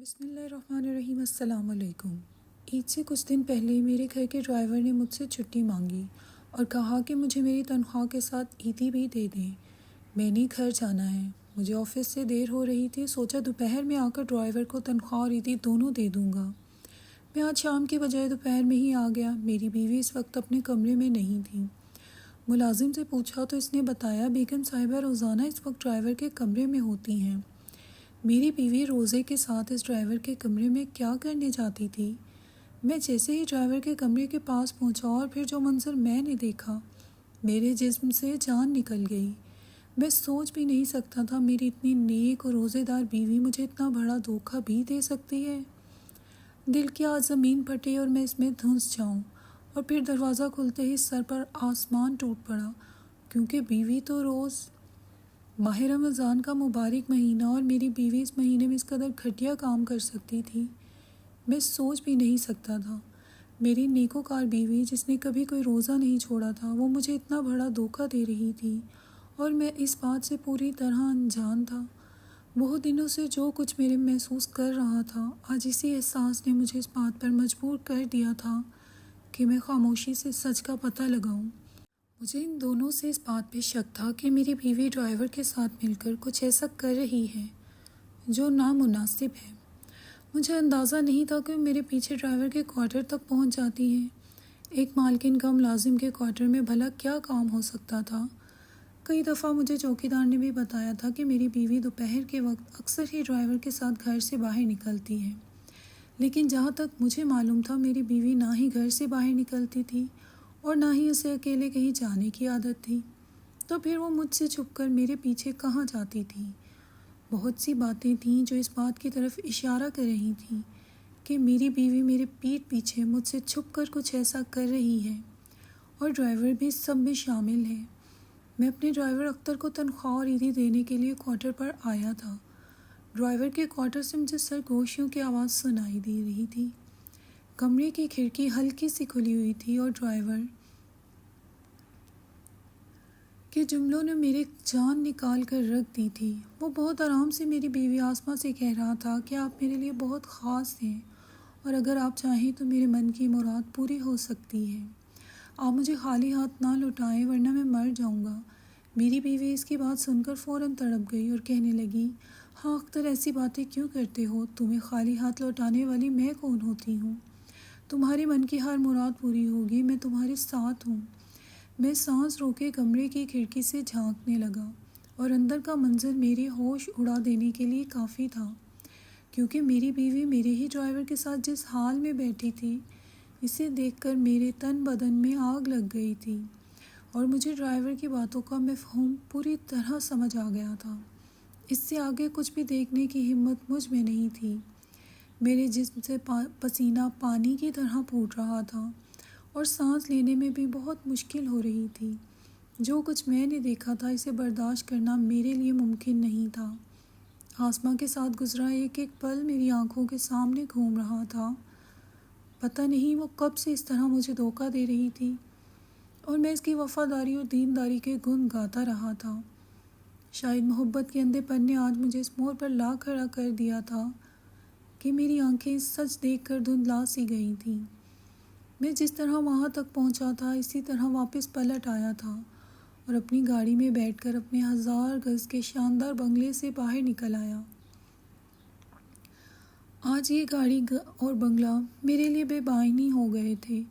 بسم اللہ الرحمن الرحیم۔ السلام علیکم۔ عید سے کچھ دن پہلے میرے گھر کے ڈرائیور نے مجھ سے چھٹی مانگی اور کہا کہ مجھے میری تنخواہ کے ساتھ عیدی بھی دے دیں۔ میں نے گھر جانا ہے، مجھے آفس سے دیر ہو رہی تھی، سوچا دوپہر میں آ کر ڈرائیور کو تنخواہ اور عیدی دونوں دے دوں گا۔ میں آج شام کی بجائے دوپہر میں ہی آ گیا۔ میری بیوی اس وقت اپنے کمرے میں نہیں تھی۔ ملازم سے پوچھا تو اس نے بتایا بیگم صاحبہ روزانہ اس وقت ڈرائیور کے کمرے میں ہوتی ہیں۔ میری بیوی روزے کے ساتھ اس ڈرائیور کے کمرے میں کیا کرنے جاتی تھی؟ میں جیسے ہی ڈرائیور کے کمرے کے پاس پہنچا اور پھر جو منظر میں نے دیکھا، میرے جسم سے جان نکل گئی۔ میں سوچ بھی نہیں سکتا تھا میری اتنی نیک اور روزے دار بیوی مجھے اتنا بڑا دھوکہ بھی دے سکتی ہے۔ دل کی آج زمین پھٹی اور میں اس میں دھنس جاؤں، اور پھر دروازہ کھلتے ہی سر پر آسمان ٹوٹ پڑا، کیونکہ بیوی تو روز ماہ رمضان کا مبارک مہینہ اور میری بیوی اس مہینے میں اس قدر گھٹیا کام کر سکتی تھی، میں سوچ بھی نہیں سکتا تھا۔ میری نیکوکار بیوی جس نے کبھی کوئی روزہ نہیں چھوڑا تھا، وہ مجھے اتنا بڑا دھوکہ دے رہی تھی اور میں اس بات سے پوری طرح انجان تھا۔ بہت دنوں سے جو کچھ میرے محسوس کر رہا تھا، آج اسی احساس نے مجھے اس بات پر مجبور کر دیا تھا کہ میں خاموشی سے سچ کا پتہ لگاؤں۔ مجھے ان دونوں سے اس بات پہ شک تھا کہ میری بیوی ڈرائیور کے ساتھ مل کر کچھ ایسا کر رہی ہے جو نامناسب ہے۔ مجھے اندازہ نہیں تھا کہ میرے پیچھے ڈرائیور کے کوارٹر تک پہنچ جاتی ہے۔ ایک مالکن کا ملازم کے کوارٹر میں بھلا کیا کام ہو سکتا تھا؟ کئی دفعہ مجھے چوکیدار نے بھی بتایا تھا کہ میری بیوی دوپہر کے وقت اکثر ہی ڈرائیور کے ساتھ گھر سے باہر نکلتی ہے، لیکن جہاں تک مجھے معلوم تھا میری بیوی نہ ہی گھر سے باہر نکلتی تھی اور نہ ہی اسے اکیلے کہیں جانے کی عادت تھی۔ تو پھر وہ مجھ سے چھپ کر میرے پیچھے کہاں جاتی تھی؟ بہت سی باتیں تھیں جو اس بات کی طرف اشارہ کر رہی تھیں کہ میری بیوی میرے پیٹھ پیچھے مجھ سے چھپ کر کچھ ایسا کر رہی ہے، اور ڈرائیور بھی سب میں شامل ہے۔ میں اپنے ڈرائیور اختر کو تنخواہ اور عیدی دینے کے لیے کوارٹر پر آیا تھا۔ ڈرائیور کے کوارٹر سے مجھے سرگوشیوں کی آواز سنائی دے رہی تھی۔ کمرے کی کھڑکی ہلکی سی کھلی ہوئی تھی اور ڈرائیور کے جملوں نے میری جان نکال کر رکھ دی تھی۔ وہ بہت آرام سے میری بیوی آسماء سے کہہ رہا تھا کہ آپ میرے لیے بہت خاص ہیں اور اگر آپ چاہیں تو میرے من کی مراد پوری ہو سکتی ہے۔ آپ مجھے خالی ہاتھ نہ لوٹائیں ورنہ میں مر جاؤں گا۔ میری بیوی اس کی بات سن کر فوراً تڑپ گئی اور کہنے لگی، ہاں اختر، ایسی باتیں کیوں کرتے ہو؟ تمہیں خالی ہاتھ لوٹانے والی میں کون ہوتی ہوں؟ تمہارے من کی ہر مراد پوری ہوگی، میں تمہارے ساتھ ہوں۔ میں سانس روکے کمرے کی کھڑکی سے جھانکنے لگا اور اندر کا منظر میرے ہوش اڑا دینے کے لیے کافی تھا، کیونکہ میری بیوی میرے ہی ڈرائیور کے ساتھ جس حال میں بیٹھی تھی، اسے دیکھ کر میرے تن بدن میں آگ لگ گئی تھی اور مجھے ڈرائیور کی باتوں کا مفہوم پوری طرح سمجھ آ گیا تھا۔ اس سے آگے کچھ بھی دیکھنے کی ہمت مجھ میں نہیں تھی۔ میرے جسم سے پسینہ پانی کی طرح پھوٹ رہا تھا اور سانس لینے میں بھی بہت مشکل ہو رہی تھی۔ جو کچھ میں نے دیکھا تھا اسے برداشت کرنا میرے لیے ممکن نہیں تھا۔ آسماء کے ساتھ گزرا ایک ایک پل میری آنکھوں کے سامنے گھوم رہا تھا۔ پتہ نہیں وہ کب سے اس طرح مجھے دھوکہ دے رہی تھی اور میں اس کی وفاداری اور دینداری کے گن گاتا رہا تھا۔ شاید محبت کے اندھے پن نے آج مجھے اس موڑ پر لا کھڑا کر دیا تھا کہ میری آنکھیں سچ دیکھ کر دھندلا سی گئی تھیں۔ میں جس طرح وہاں تک پہنچا تھا اسی طرح واپس پلٹ آیا تھا اور اپنی گاڑی میں بیٹھ کر اپنے 1000 گز کے شاندار بنگلے سے باہر نکل آیا۔ آج یہ گاڑی اور بنگلہ میرے لیے بے معنی ہو گئے تھے۔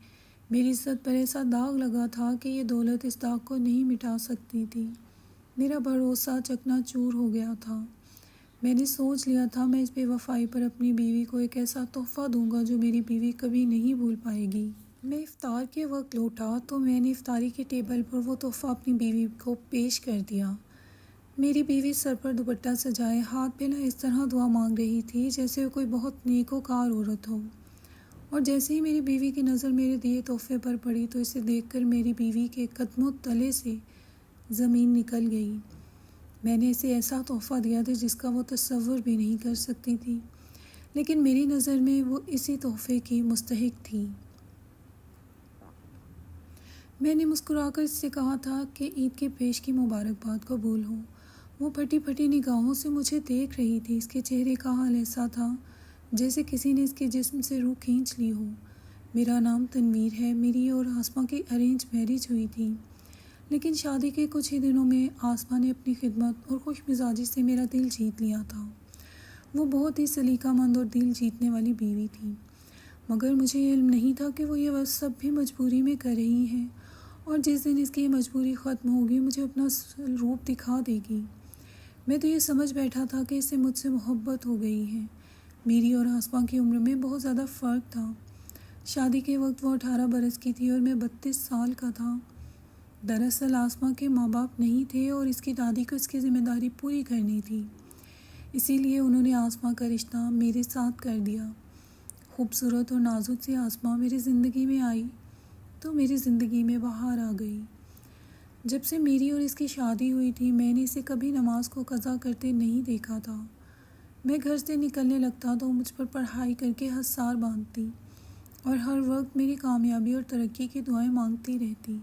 میری عزت پر ایسا داغ لگا تھا کہ یہ دولت اس داغ کو نہیں مٹا سکتی تھی۔ میرا بھروسہ چکنا چور ہو گیا تھا۔ میں نے سوچ لیا تھا میں اس بے وفائی پر اپنی بیوی کو ایک ایسا تحفہ دوں گا جو میری بیوی کبھی نہیں بھول پائے گی۔ میں افطار کے وقت لوٹا تو میں نے افطاری کی ٹیبل پر وہ تحفہ اپنی بیوی کو پیش کر دیا۔ میری بیوی سر پر دوپٹہ سجائے ہاتھ پھیلائے اس طرح دعا مانگ رہی تھی جیسے وہ کوئی بہت نیکوکار عورت ہو، اور جیسے ہی میری بیوی کی نظر میرے دیے تحفے پر پڑی تو اسے دیکھ کر میری بیوی کے قدموں تلے سے زمین نکل گئی۔ میں نے اسے ایسا تحفہ دیا تھا جس کا وہ تصور بھی نہیں کر سکتی تھی، لیکن میری نظر میں وہ اسی تحفے کی مستحق تھی۔ میں نے مسکرا کر اس سے کہا تھا کہ عید کی پیش کی مبارکباد قبول ہو۔ وہ پھٹی پھٹی نگاہوں سے مجھے دیکھ رہی تھی۔ اس کے چہرے کا حال ایسا تھا جیسے کسی نے اس کے جسم سے روح کھینچ لی ہو۔ میرا نام تنویر ہے۔ میری اور آسماں کی ارینج میرج ہوئی تھی، لیکن شادی کے کچھ ہی دنوں میں آسماں نے اپنی خدمت اور خوش مزاجی سے میرا دل جیت لیا تھا۔ وہ بہت ہی سلیقہ مند اور دل جیتنے والی بیوی تھی، مگر مجھے علم نہیں تھا کہ وہ یہ سب بھی مجبوری میں کر رہی ہے، اور جس دن اس کی یہ مجبوری ختم ہوگی مجھے اپنا اصل روپ دکھا دے گی۔ میں تو یہ سمجھ بیٹھا تھا کہ اس سے مجھ سے محبت ہو گئی ہے۔ میری اور آسماں کی عمر میں بہت زیادہ فرق تھا۔ شادی کے وقت وہ 18 برس کی تھی اور میں 32 سال کا تھا۔ دراصل آسماں کے ماں باپ نہیں تھے اور اس کی دادی کو اس کی ذمہ داری پوری کرنی تھی، اسی لیے انہوں نے آسماں کا رشتہ میرے ساتھ کر دیا۔ خوبصورت اور نازک سی آسماں میری زندگی میں آئی تو میری زندگی میں بہار آ گئی۔ جب سے میری اور اس کی شادی ہوئی تھی میں نے اسے کبھی نماز کو قضا کرتے نہیں دیکھا تھا۔ میں گھر سے نکلنے لگتا تو مجھ پر پڑھائی کر کے حصار باندھتی اور ہر وقت میری کامیابی اور ترقی کی دعائیں مانگتی رہتی،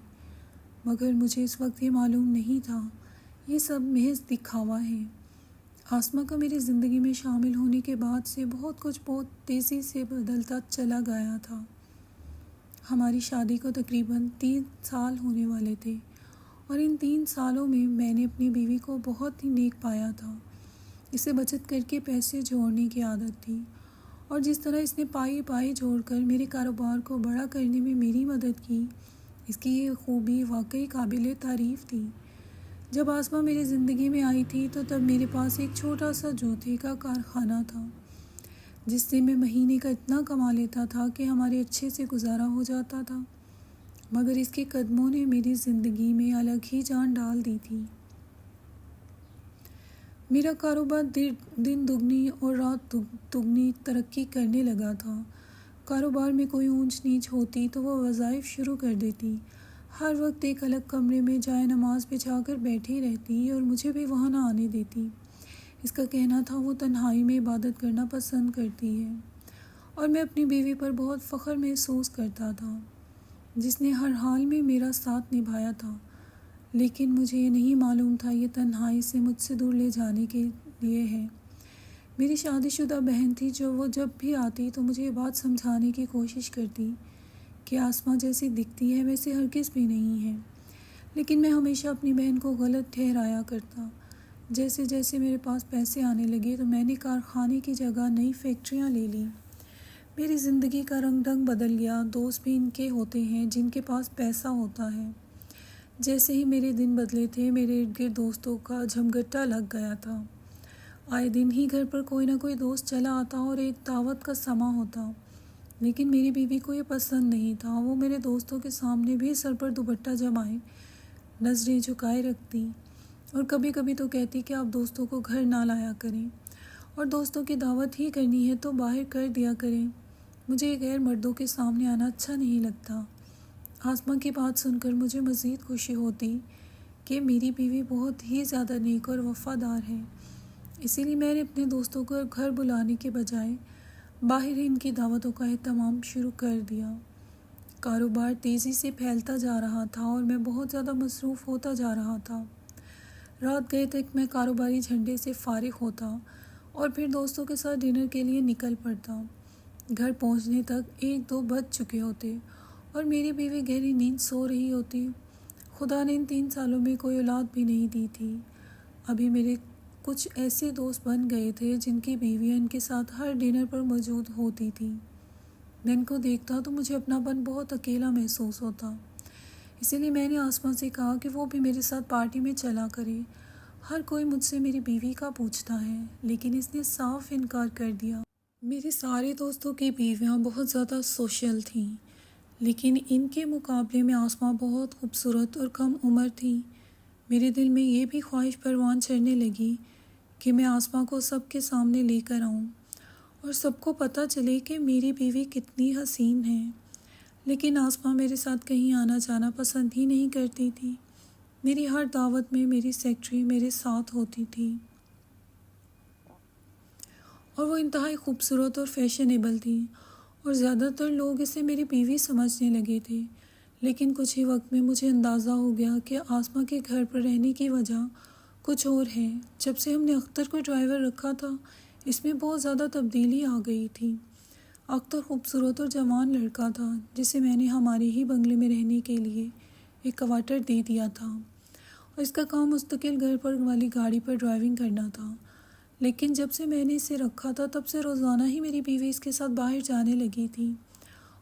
مگر مجھے اس وقت یہ معلوم نہیں تھا یہ سب محض دکھاوا ہے۔ آسماں کا میری زندگی میں شامل ہونے کے بعد سے بہت کچھ بہت تیزی سے بدلتا چلا گیا تھا۔ ہماری شادی کو تقریباً 3 سال ہونے والے تھے، اور ان 3 سالوں میں نے اپنی بیوی کو بہت ہی نیک پایا تھا۔ اسے بچت کر کے پیسے جوڑنے کی عادت تھی، اور جس طرح اس نے پائی جوڑ کر میرے کاروبار کو بڑا کرنے میں میری مدد کی، اس کی یہ خوبی واقعی قابل تعریف تھی۔ جب آسماں میری زندگی میں آئی تھی تو تب میرے پاس ایک چھوٹا سا جوتے کا کارخانہ تھا، جس سے میں مہینے کا اتنا کما لیتا تھا کہ ہمارے اچھے سے گزارا ہو جاتا تھا، مگر اس کے قدموں نے میری زندگی میں الگ ہی جان ڈال دی تھی۔ میرا کاروبار دن دگنی اور رات دگنی ترقی کرنے لگا تھا۔ کاروبار میں کوئی اونچ نیچ ہوتی تو وہ وظائف شروع کر دیتی۔ ہر وقت ایک الگ کمرے میں جائے نماز بچھا کر بیٹھی رہتی اور مجھے بھی وہاں نہ آنے دیتی۔ اس کا کہنا تھا وہ تنہائی میں عبادت کرنا پسند کرتی ہے، اور میں اپنی بیوی پر بہت فخر محسوس کرتا تھا جس نے ہر حال میں میرا ساتھ نبھایا تھا، لیکن مجھے یہ نہیں معلوم تھا یہ تنہائی سے مجھ سے دور لے جانے کے لیے ہے۔ میری شادی شدہ بہن تھی جو وہ جب بھی آتی تو مجھے یہ بات سمجھانے کی کوشش کرتی کہ آسماں جیسی دکھتی ہے ویسے ہرگز بھی نہیں ہے، لیکن میں ہمیشہ اپنی بہن کو غلط ٹھہرایا کرتا۔ جیسے جیسے میرے پاس پیسے آنے لگے تو میں نے کارخانے کی جگہ نئی فیکٹریاں لے لیں۔ میری زندگی کا رنگ ڈھنگ بدل گیا۔ دوست بھی ان کے ہوتے ہیں جن کے پاس پیسہ ہوتا ہے۔ جیسے ہی میرے دن بدلے تھے میرے ارد گرد دوستوں کا جھمگٹا لگ گیا تھا۔ آئے دن ہی گھر پر کوئی نہ کوئی دوست چلا آتا اور ایک دعوت کا سماں ہوتا، لیکن میری بیوی کو یہ پسند نہیں تھا۔ وہ میرے دوستوں کے سامنے بھی سر پر دوپٹہ جمائے نظریں جھکائے رکھتی، اور کبھی کبھی تو کہتی کہ آپ دوستوں کو گھر نہ لایا کریں، اور دوستوں کی دعوت ہی کرنی ہے تو باہر کر دیا کریں۔ مجھے غیر مردوں کے سامنے آنا اچھا نہیں لگتا۔ آسماں کی بات سن کر مجھے مزید خوشی ہوتی کہ میری بیوی بہت ہی زیادہ نیک اور وفادار ہے، اسی لیے میں نے اپنے دوستوں کو گھر بلانے کے بجائے باہر ان کی دعوتوں کا اہتمام شروع کر دیا۔ کاروبار تیزی سے پھیلتا جا رہا تھا اور میں بہت زیادہ مصروف ہوتا جا رہا تھا۔ رات گئے تک میں کاروباری جھنڈے سے فارغ ہوتا اور پھر دوستوں کے ساتھ ڈنر کے لیے نکل پڑتا۔ گھر پہنچنے تک 1-2 بج چکے ہوتے اور میری بیوی گہری نیند سو رہی ہوتی۔ خدا نے ان 3 سالوں میں کوئی اولاد بھی نہیں دی تھی۔ ابھی میرے کچھ ایسے دوست بن گئے تھے جن کی بیویاں ان کے ساتھ ہر ڈنر پر موجود ہوتی تھیں۔ میں ان کو دیکھتا تو مجھے اپناپن بہت اکیلا محسوس ہوتا، اسی لیے میں نے آسماں سے کہا کہ وہ بھی میرے ساتھ پارٹی میں چلا کرے۔ ہر کوئی مجھ سے میری بیوی کا پوچھتا ہے، لیکن اس نے صاف انکار کر دیا۔ میرے سارے دوستوں کی بیویاں بہت زیادہ سوشل تھیں، لیکن ان کے مقابلے میں آسماں بہت خوبصورت اور کم عمر تھی۔ میرے دل میں یہ بھی خواہش پروان چڑھنے لگی کہ میں آسماں کو سب کے سامنے لے کر آؤں اور سب کو پتہ چلے کہ میری بیوی کتنی حسین ہے، لیکن آسماں میرے ساتھ کہیں آنا جانا پسند ہی نہیں کرتی تھی۔ میری ہر دعوت میں میری سیکرٹری میرے ساتھ ہوتی تھی، اور وہ انتہائی خوبصورت اور فیشنیبل تھی، اور زیادہ تر لوگ اسے میری بیوی سمجھنے لگے تھے۔ لیکن کچھ ہی وقت میں مجھے اندازہ ہو گیا کہ آسماں کے گھر پر رہنے کی وجہ کچھ اور ہے۔ جب سے ہم نے اختر کو ڈرائیور رکھا تھا اس میں بہت زیادہ تبدیلی آ گئی تھی۔ اختر خوبصورت اور جوان لڑکا تھا جسے میں نے ہمارے ہی بنگلے میں رہنے کے لیے ایک کوارٹر دے دیا تھا اور اس کا کام مستقل گھر پر والی گاڑی پر ڈرائیونگ کرنا تھا۔ لیکن جب سے میں نے اسے رکھا تھا تب سے روزانہ ہی میری بیوی اس کے ساتھ باہر جانے لگی تھی،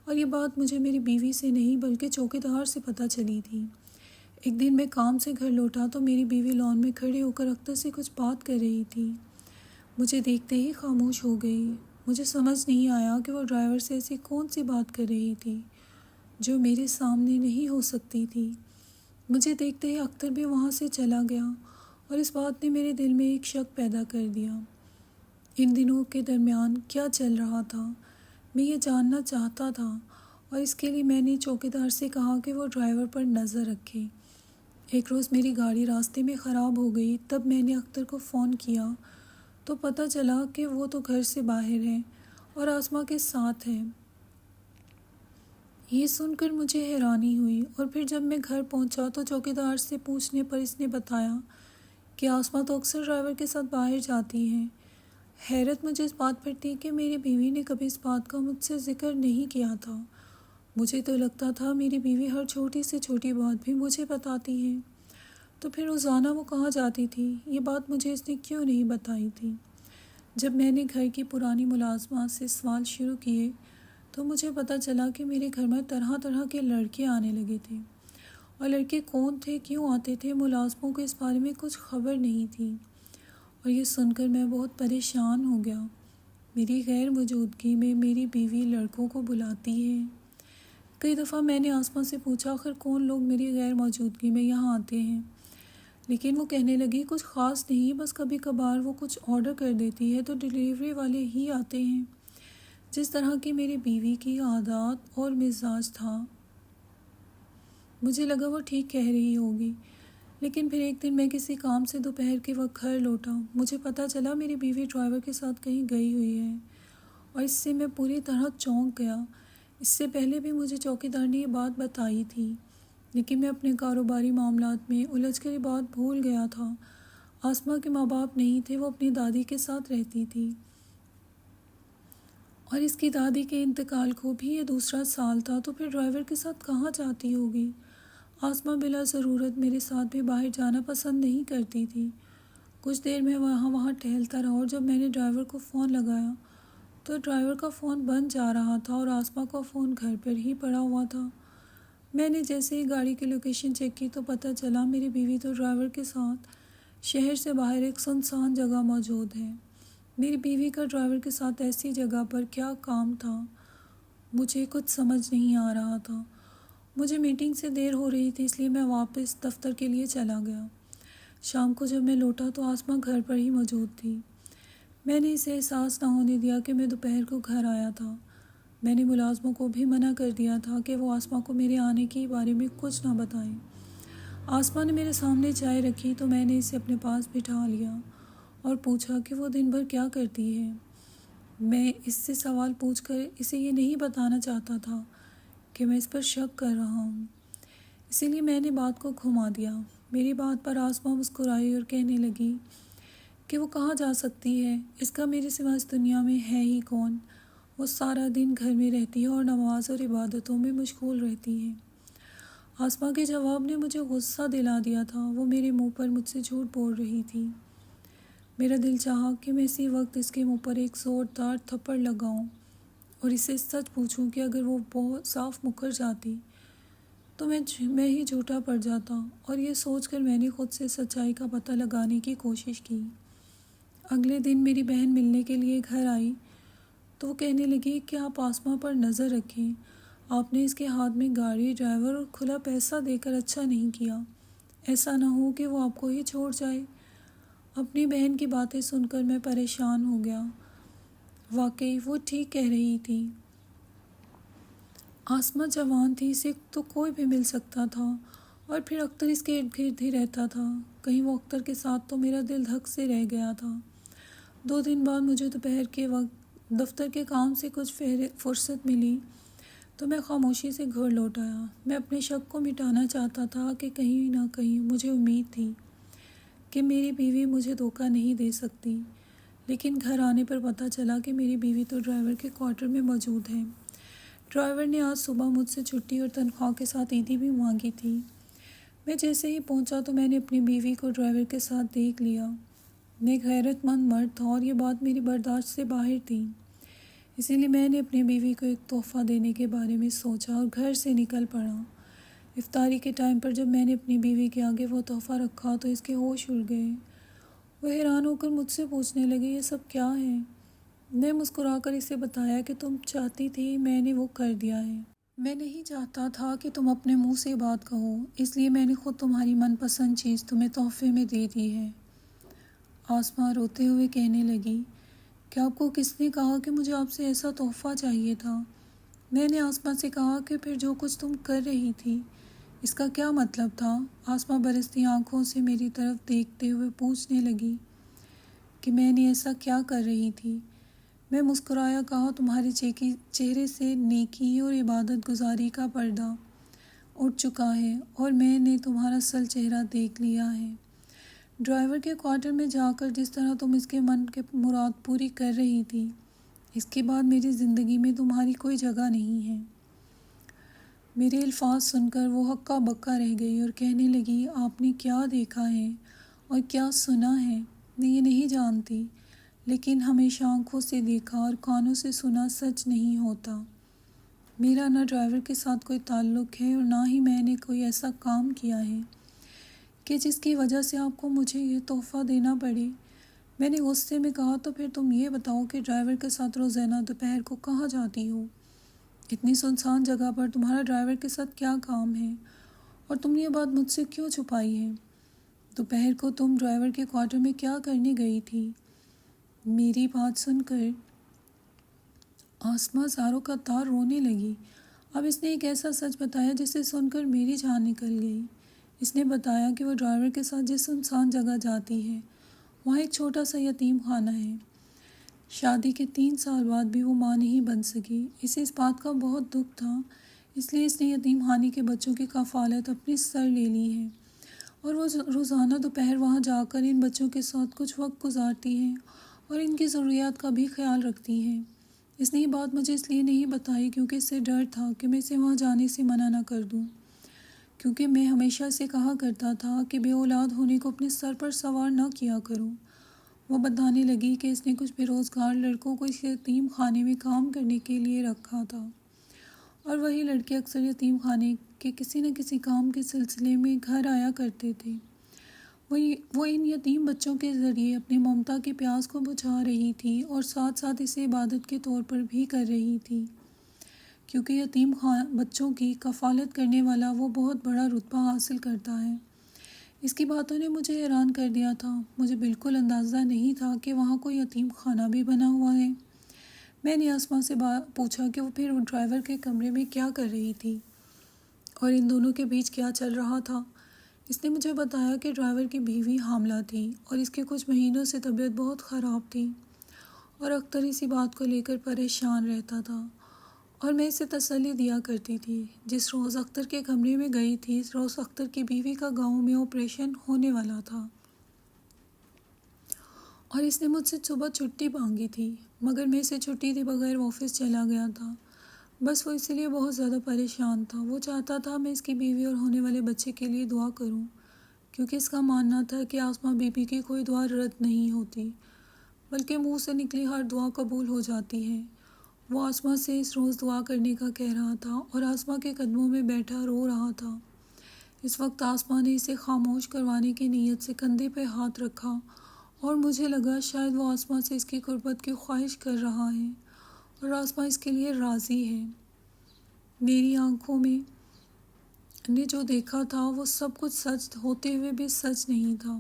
اور یہ بات مجھے میری بیوی سے نہیں بلکہ چوکیدار سے پتہ چلی تھی۔ ایک دن میں کام سے گھر لوٹا تو میری بیوی لان میں کھڑے ہو کر اختر سے کچھ بات کر رہی تھی۔ مجھے دیکھتے ہی خاموش ہو گئی۔ مجھے سمجھ نہیں آیا کہ وہ ڈرائیور سے ایسی کون سی بات کر رہی تھی جو میرے سامنے نہیں ہو سکتی تھی۔ مجھے دیکھتے ہی اختر بھی وہاں سے چلا گیا، اور اس بات نے میرے دل میں ایک شک پیدا کر دیا۔ ان دنوں کے درمیان کیا چل رہا تھا، میں یہ جاننا چاہتا تھا، اور اس کے لیے میں نے چوکیدار سے کہا کہ وہ ڈرائیور پر نظر رکھے۔ ایک روز میری گاڑی راستے میں خراب ہو گئی، تب میں نے اختر کو فون کیا تو پتہ چلا کہ وہ تو گھر سے باہر ہے اور آسماء کے ساتھ ہے۔ یہ سن کر مجھے حیرانی ہوئی، اور پھر جب میں گھر پہنچا تو چوکیدار سے پوچھنے پر اس نے بتایا کہ آسماء تو اکثر ڈرائیور کے ساتھ باہر جاتی ہیں۔ حیرت مجھے اس بات پر تھی کہ میری بیوی نے کبھی اس بات کا مجھ سے ذکر نہیں کیا تھا۔ مجھے تو لگتا تھا میری بیوی ہر چھوٹی سے چھوٹی بات بھی مجھے بتاتی ہے، تو پھر روزانہ وہ کہاں جاتی تھی، یہ بات مجھے اس نے کیوں نہیں بتائی تھی۔ جب میں نے گھر کی پرانی ملازمہ سے سوال شروع کیے تو مجھے پتہ چلا کہ میرے گھر میں طرح طرح کے لڑکے آنے لگے تھے، اور لڑکے کون تھے، کیوں آتے تھے، ملازموں کو اس بارے میں کچھ خبر نہیں تھی، اور یہ سن کر میں بہت پریشان ہو گیا۔ میری غیر موجودگی میں میری بیوی لڑکوں کو بلاتی ہے۔ کئی دفعہ میں نے آسماء سے پوچھا آخر کون لوگ میری غیر موجودگی میں یہاں آتے ہیں، لیکن وہ کہنے لگی کچھ خاص نہیں، بس کبھی کبھار وہ کچھ آرڈر کر دیتی ہے تو ڈیلیوری والے ہی آتے ہیں۔ جس طرح کی میری بیوی کی عادات اور مزاج تھا، مجھے لگا وہ ٹھیک کہہ رہی ہوگی۔ لیکن پھر ایک دن میں کسی کام سے دوپہر کے وقت گھر لوٹا، مجھے پتہ چلا میری بیوی ڈرائیور کے ساتھ کہیں گئی ہوئی ہے، اور اس سے میں پوری طرح چونک گیا۔ اس سے پہلے بھی مجھے چوکیدار نے یہ بات بتائی تھی، لیکن میں اپنے کاروباری معاملات میں الجھ کر یہ بات بھول گیا تھا۔ آسماء کے ماں باپ نہیں تھے، وہ اپنی دادی کے ساتھ رہتی تھی، اور اس کی دادی کے انتقال کو بھی یہ دوسرا سال تھا، تو پھر ڈرائیور کے ساتھ کہاں جاتی ہوگی۔ آسماء بلا ضرورت میرے ساتھ بھی باہر جانا پسند نہیں کرتی تھی۔ کچھ دیر میں وہاں ٹہلتا رہا، اور جب میں نے ڈرائیور کو فون لگایا تو ڈرائیور کا فون بند جا رہا تھا اور آسماء کا فون گھر پر ہی پڑا ہوا تھا۔ میں نے جیسے ہی گاڑی کی لوکیشن چیک کی تو پتہ چلا میری بیوی تو ڈرائیور کے ساتھ شہر سے باہر ایک سنسان جگہ موجود ہے۔ میری بیوی کا ڈرائیور کے ساتھ ایسی جگہ پر کیا کام تھا، مجھے کچھ سمجھ نہیں آ رہا تھا۔ مجھے میٹنگ سے دیر ہو رہی تھی، اس لیے میں واپس دفتر کے لیے چلا گیا۔ شام کو جب میں لوٹا تو آسماء گھر پر ہی موجود تھی۔ میں نے اسے احساس نہ ہونے دیا کہ میں دوپہر کو گھر آیا تھا۔ میں نے ملازموں کو بھی منع کر دیا تھا کہ وہ آسماء کو میرے آنے کے بارے میں کچھ نہ بتائیں۔ آسماء نے میرے سامنے چائے رکھی تو میں نے اسے اپنے پاس بٹھا لیا اور پوچھا کہ وہ دن بھر کیا کرتی ہے۔ میں اس سے سوال پوچھ کر اسے یہ نہیں بتانا چاہتا تھا کہ میں اس پر شک کر رہا ہوں، اسی لیے میں نے بات کو گھما دیا۔ میری بات پر آسماء مسکرائی اور کہنے لگی کہ وہ کہاں جا سکتی ہے، اس کا میرے سوا اس دنیا میں ہے ہی کون، وہ سارا دن گھر میں رہتی ہے اور نماز اور عبادتوں میں مشغول رہتی ہے۔ آسماء کے جواب نے مجھے غصہ دلا دیا تھا، وہ میرے منہ پر مجھ سے جھوٹ بول رہی تھی۔ میرا دل چاہا کہ میں اسی وقت اس کے منہ پر ایک زوردار تھپڑ لگاؤں اور اسے سچ پوچھوں کہ اگر وہ بہت صاف مکر جاتی تو میں ہی جھوٹا پڑ جاتا، اور یہ سوچ کر میں نے خود سے سچائی کا پتہ لگانے کی کوشش کی۔ اگلے دن میری بہن ملنے کے لیے گھر آئی تو وہ کہنے لگی کہ آپ آسماء پر نظر رکھیں، آپ نے اس کے ہاتھ میں گاڑی، ڈرائیور اور کھلا پیسہ دے کر اچھا نہیں کیا، ایسا نہ ہو کہ وہ آپ کو ہی چھوڑ جائے۔ اپنی بہن کی باتیں سن کر میں پریشان ہو گیا۔ واقعی وہ ٹھیک کہہ رہی تھی۔ آسماء جوان تھی، اسے تو کوئی بھی مل سکتا تھا، اور پھر اختر اس کے ارد گرد ہی رہتا تھا۔ کہیں وہ اختر کے ساتھ تو میرا دل دھک سے رہ گیا تھا۔ 2 دن بعد مجھے دوپہر کے وقت دفتر کے کام سے کچھ فرصت ملی تو میں خاموشی سے گھر لوٹ آیا۔ میں اپنے شک کو مٹانا چاہتا تھا کہ کہیں نہ کہیں مجھے امید تھی کہ میری بیوی مجھے دھوکہ نہیں دے سکتی، لیکن گھر آنے پر پتہ چلا کہ میری بیوی تو ڈرائیور کے کوارٹر میں موجود ہے۔ ڈرائیور نے آج صبح مجھ سے چھٹی اور تنخواہ کے ساتھ عیدی بھی مانگی تھی۔ میں جیسے ہی پہنچا تو میں نے اپنی بیوی کو ڈرائیور کے ساتھ دیکھ لیا۔ میں غیرت مند مرد تھا اور یہ بات میری برداشت سے باہر تھی، اسی لیے میں نے اپنی بیوی کو ایک تحفہ دینے کے بارے میں سوچا اور گھر سے نکل پڑا۔ افطاری کے ٹائم پر جب میں نے اپنی بیوی کے آگے وہ تحفہ رکھا تو اس کے ہوش اڑ گئے۔ وہ حیران ہو کر مجھ سے پوچھنے لگے، یہ سب کیا ہے؟ میں مسکرا کر اسے بتایا کہ تم چاہتی تھی، میں نے وہ کر دیا ہے۔ میں نہیں چاہتا تھا کہ تم اپنے منہ سے بات کہو، اس لیے میں نے خود تمہاری من پسند چیز تمہیں تحفے میں دے دی ہے۔ آسماں روتے ہوئے کہنے لگی، کہ آپ کو کس نے کہا کہ مجھے آپ سے ایسا تحفہ چاہیے تھا؟ میں نے آسماں سے کہا کہ پھر جو کچھ تم کر رہی تھی اس کا کیا مطلب تھا؟ آسماں برستی آنکھوں سے میری طرف دیکھتے ہوئے پوچھنے لگی کہ میں نے ایسا کیا کر رہی تھی؟ میں مسکرایا، کہا تمہارے چہرے سے نیکی اور عبادت گزاری کا پردہ اٹھ چکا ہے اور میں نے تمہارا اصل چہرہ دیکھ لیا ہے۔ ڈرائیور کے کوارٹر میں جا کر جس طرح تم اس کے من کے مراد پوری کر رہی تھی، اس کے بعد میری زندگی میں تمہاری کوئی جگہ نہیں ہے۔ میرے الفاظ سن کر وہ ہکا بکا رہ گئی اور کہنے لگی، آپ نے کیا دیکھا ہے اور کیا سنا ہے میں یہ نہیں جانتی، لیکن ہمیشہ آنکھوں سے دیکھا اور کانوں سے سنا سچ نہیں ہوتا۔ میرا نہ ڈرائیور کے ساتھ کوئی تعلق ہے اور نہ ہی میں نے کوئی ایسا کام کیا ہے کہ جس کی وجہ سے آپ کو مجھے یہ تحفہ دینا پڑے۔ میں نے غصے میں کہا، تو پھر تم یہ بتاؤ کہ ڈرائیور کے ساتھ روزانہ دوپہر کو کہاں جاتی ہو؟ اتنی سنسان جگہ پر تمہارا ڈرائیور کے ساتھ کیا کام ہے اور تم نے یہ بات مجھ سے کیوں چھپائی ہے؟ دوپہر کو تم ڈرائیور کے کوارٹر میں کیا کرنے گئی تھی؟ میری بات سن کر آسماں زاروں کا تار رونے لگی۔ اب اس نے ایک ایسا سچ بتایا جسے سن کر میری جان نکل گئی۔ اس نے بتایا کہ وہ ڈرائیور کے ساتھ جس سنسان جگہ جاتی ہے وہاں ایک چھوٹا سا یتیم خانہ ہے۔ شادی کے 3 سال بعد بھی وہ ماں نہیں بن سکی۔ اسے اس بات کا بہت دکھ تھا، اس لیے اس نے یتیم خانے کے بچوں کی کفالت اپنے سر لے لی ہے اور وہ روزانہ دوپہر وہاں جا کر ان بچوں کے ساتھ کچھ وقت گزارتی ہے اور ان کی ضروریات کا بھی خیال رکھتی ہے۔ اس نے یہ بات مجھے اس لیے نہیں بتائی کیونکہ اس سے ڈر تھا کہ میں اسے وہاں جانے سے منع نہ کر دوں، کیونکہ میں ہمیشہ اسے کہا کرتا تھا کہ بے اولاد ہونے کو اپنے سر پر سوار نہ کیا کرو۔ وہ بتانے لگی کہ اس نے کچھ بے روزگار لڑکوں کو اس یتیم خانے میں کام کرنے کے لیے رکھا تھا اور وہی لڑکے اکثر یتیم خانے کے کسی نہ کسی کام کے سلسلے میں گھر آیا کرتے تھے۔ وہ ان یتیم بچوں کے ذریعے اپنی ممتا کے پیاس کو بجھا رہی تھی اور ساتھ ساتھ اسے عبادت کے طور پر بھی کر رہی تھی، کیونکہ یتیم بچوں کی کفالت کرنے والا وہ بہت بڑا رتبہ حاصل کرتا ہے۔ اس کی باتوں نے مجھے حیران کر دیا تھا۔ مجھے بالکل اندازہ نہیں تھا کہ وہاں کوئی یتیم خانہ بھی بنا ہوا ہے۔ میں نے آسماں سے پوچھا کہ وہ پھر ڈرائیور کے کمرے میں کیا کر رہی تھی اور ان دونوں کے بیچ کیا چل رہا تھا۔ اس نے مجھے بتایا کہ ڈرائیور کی بیوی حاملہ تھی اور اس کے کچھ مہینوں سے طبیعت بہت خراب تھی اور اختر اسی بات کو لے کر پریشان رہتا تھا اور میں اسے تسلی دیا کرتی تھی۔ جس روز اختر کے کمرے میں گئی تھی، اس روز اختر کی بیوی کا گاؤں میں آپریشن ہونے والا تھا اور اس نے مجھ سے صبح چھٹی مانگی تھی، مگر میں اسے چھٹی دے بغیر آفس چلا گیا تھا۔ بس وہ اسی لیے بہت زیادہ پریشان تھا۔ وہ چاہتا تھا میں اس کی بیوی اور ہونے والے بچے کے لیے دعا کروں، کیونکہ اس کا ماننا تھا کہ آسماں بی بی کی کوئی دعا رد نہیں ہوتی، بلکہ منہ سے نکلی ہر دعا قبول ہو جاتی ہے۔ وہ آسماں سے اس روز دعا کرنے کا کہہ رہا تھا اور آسماں کے قدموں میں بیٹھا رو رہا تھا۔ اس وقت آسماں نے اسے خاموش کروانے کی نیت سے کندھے پہ ہاتھ رکھا اور مجھے لگا شاید وہ آسماں سے اس کی قربت کی خواہش کر رہا ہے اور آسماں اس کے لیے راضی ہے۔ میری آنکھوں میں نے جو دیکھا تھا وہ سب کچھ سچ ہوتے ہوئے بھی سچ نہیں تھا۔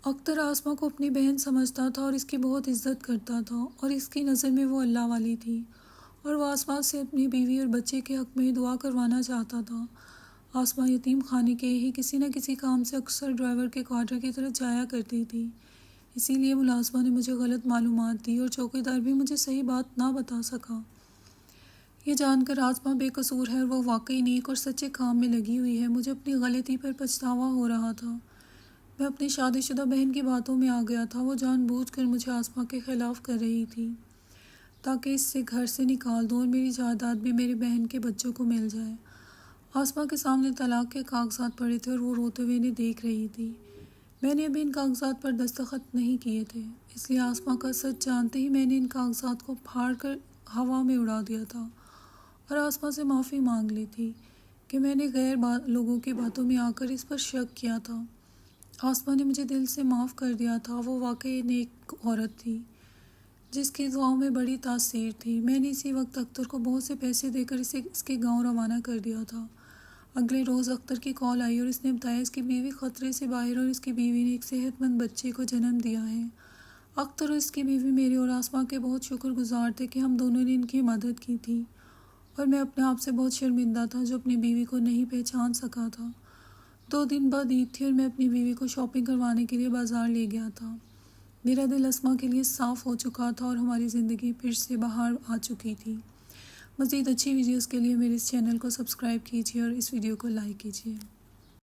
اختر آسماں کو اپنی بہن سمجھتا تھا اور اس کی بہت عزت کرتا تھا اور اس کی نظر میں وہ اللہ والی تھی اور وہ آسماں سے اپنی بیوی اور بچے کے حق میں دعا کروانا چاہتا تھا۔ آسماں یتیم خانے کے ہی کسی نہ کسی کام سے اکثر ڈرائیور کے کوارٹر کی طرف جایا کرتی تھی، اسی لیے ملازمہ نے مجھے غلط معلومات دی اور چوکیدار بھی مجھے صحیح بات نہ بتا سکا۔ یہ جان کر آسماں بے قصور ہے اور وہ واقعی نیک اور سچے کام میں لگی ہوئی ہے، مجھے اپنی غلطی پر پچھتاوا ہو رہا تھا۔ میں اپنی شادی شدہ بہن کی باتوں میں آ گیا تھا۔ وہ جان بوجھ کر مجھے آسماں کے خلاف کر رہی تھی تاکہ اس سے گھر سے نکال دوں اور میری جائیداد بھی میری بہن کے بچوں کو مل جائے۔ آسماں کے سامنے طلاق کے کاغذات پڑے تھے اور وہ روتے ہوئے انہیں دیکھ رہی تھی۔ میں نے ابھی ان کاغذات پر دستخط نہیں کیے تھے، اس لیے آسماں کا سچ جانتے ہی میں نے ان کاغذات کو پھاڑ کر ہوا میں اڑا دیا تھا اور آسماں سے معافی مانگ لی تھی کہ میں نے غیر لوگوں کی باتوں میں آ کر اس پر شک کیا تھا۔ آسماں نے مجھے دل سے معاف کر دیا تھا۔ وہ واقعی نیک عورت تھی جس کی دعاؤں میں بڑی تاثیر تھی۔ میں نے اسی وقت اختر کو بہت سے پیسے دے کر اسے اس کے گاؤں روانہ کر دیا تھا۔ اگلے روز اختر کی کال آئی اور اس نے بتایا اس کی بیوی خطرے سے باہر اور اس کی بیوی نے ایک صحت مند بچے کو جنم دیا ہے۔ اختر اور اس کی بیوی میرے اور آسماں کے بہت شکر گزار تھے کہ ہم دونوں نے ان کی مدد کی تھی، اور میں اپنے آپ سے بہت شرمندہ تھا جو اپنی بیوی کو نہیں پہچان سکا تھا۔ 2 دن بعد عید تھی اور میں اپنی بیوی کو شاپنگ کروانے کے لیے بازار لے گیا تھا۔ میرا دل آسماں کے لیے صاف ہو چکا تھا اور ہماری زندگی پھر سے باہر آ چکی تھی۔ مزید اچھی ویڈیوز کے لیے میرے اس چینل کو سبسکرائب کیجیے اور اس ویڈیو کو لائک کیجیے۔